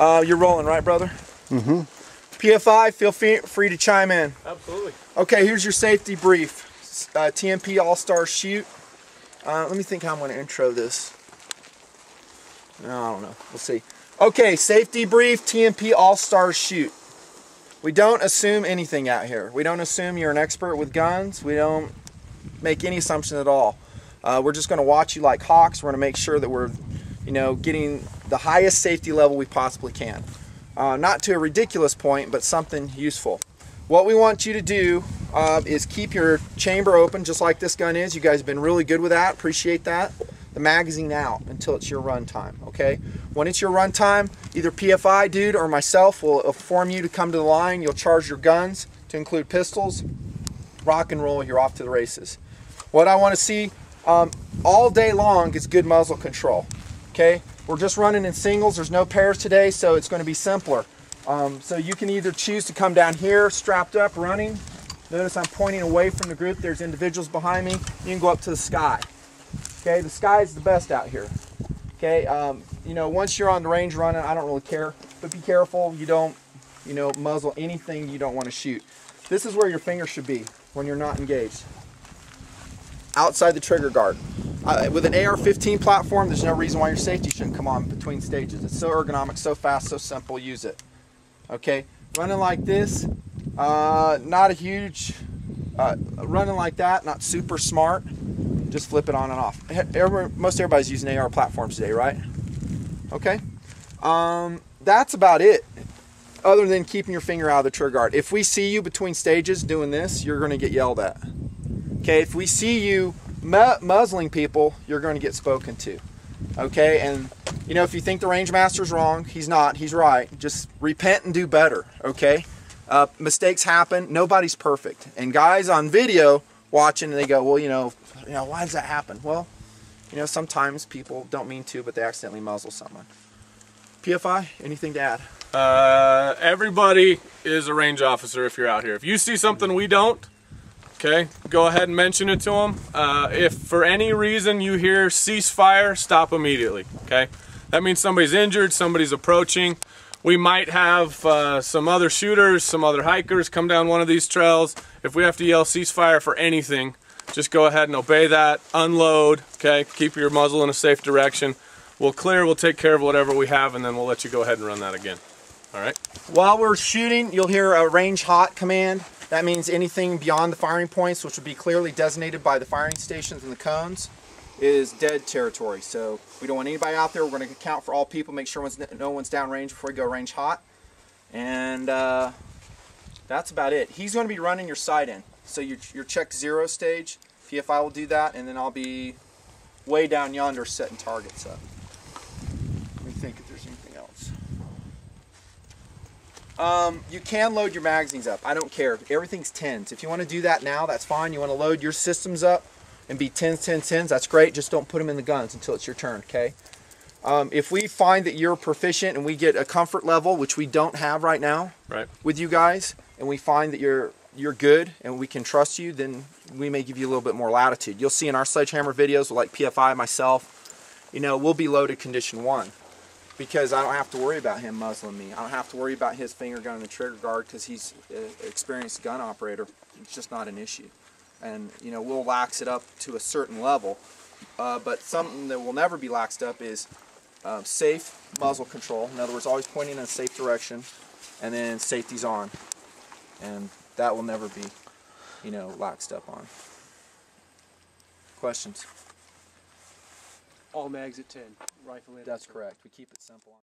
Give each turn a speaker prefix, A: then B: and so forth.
A: You're rolling, right, brother?
B: Mm-hmm.
A: PFI, feel free to chime in.
C: Absolutely.
A: Okay, here's your safety brief. TNP All Stars Shoot. Let me think how I'm going to intro this. No, I don't know. We'll see. Okay, safety brief, TNP All Stars Shoot. We don't assume anything out here. We don't assume you're an expert with guns. We don't make any assumption at all. We're just going to watch you like hawks. We're going to make sure that we're, getting the highest safety level we possibly can. Not to a ridiculous point, but something useful. What we want you to do is keep your chamber open just like this gun is. You guys have been really good with that. Appreciate that. The magazine out until it's your run time, okay? When it's your run time, either PFI dude or myself will inform you to come to the line. You'll charge your guns to include pistols. Rock and roll, you're off to the races. What I want to see all day long is good muzzle control, okay? We're just running in singles. There's no pairs today, so it's going to be simpler. So you can either choose to come down here, strapped up, running. Notice I'm pointing away from the group. There's individuals behind me. You can go up to the sky. Okay, the sky is the best out here. Okay, once you're on the range running, I don't really care, but be careful you don't, muzzle anything you don't want to shoot. This is where your finger should be when you're not engaged. Outside the trigger guard. With an AR-15 platform, there's no reason why your safety shouldn't come on between stages. It's so ergonomic, so fast, so simple. Use it. Okay, running like this, not a huge, running like that, not super smart. Just flip it on and off. Most everybody's using AR platforms today, right? Okay. That's about it. Other than keeping your finger out of the trigger guard. If we see you between stages doing this, you're going to get yelled at. Okay. If we see you muzzling people, you're going to get spoken to. Okay. And if you think the range master's wrong, he's not. He's right. Just repent and do better. Okay. Mistakes happen. Nobody's perfect. And guys on video watching, and they go, well, why does that happen? Well, sometimes people don't mean to, but they accidentally muzzle someone. PFI, anything to add?
C: Everybody is a range officer if you're out here. If you see something we don't, okay, go ahead and mention it to them. If for any reason you hear ceasefire, stop immediately, okay? That means somebody's injured, somebody's approaching. We might have some other shooters, some other hikers come down one of these trails. If we have to yell ceasefire for anything, just go ahead and obey that, unload, okay? Keep your muzzle in a safe direction. We'll clear, we'll take care of whatever we have, and then we'll let you go ahead and run that again. All right?
A: While we're shooting, you'll hear a range hot command. That means anything beyond the firing points, which will be clearly designated by the firing stations and the cones, is dead territory. So we don't want anybody out there. We're going to account for all people, make sure no one's downrange before we go range hot. And that's about it. He's going to be running your sight in. So your check 0 stage, PFI will do that, and then I'll be way down yonder setting targets up. Let me think if there's anything else. You can load your magazines up. I don't care. Everything's 10s. If you want to do that now, that's fine. You want to load your systems up and be 10s, 10s, 10s, that's great. Just don't put them in the guns until it's your turn, okay? If we find that you're proficient and we get a comfort level, which we don't have right now with you guys, and we find that you're good and we can trust you, then we may give you a little bit more latitude. You'll see in our sledgehammer videos, like PFI, myself, we'll be loaded condition 1 because I don't have to worry about him muzzling me. I don't have to worry about his finger gun in the trigger guard because he's an experienced gun operator. It's just not an issue. And we'll lax it up to a certain level, but something that will never be laxed up is safe muzzle control. In other words, always pointing in a safe direction, and then safety's on, and that will never be, laxed up on. Questions?
D: All mags at 10, rifle in.
A: That's correct. We keep it simple.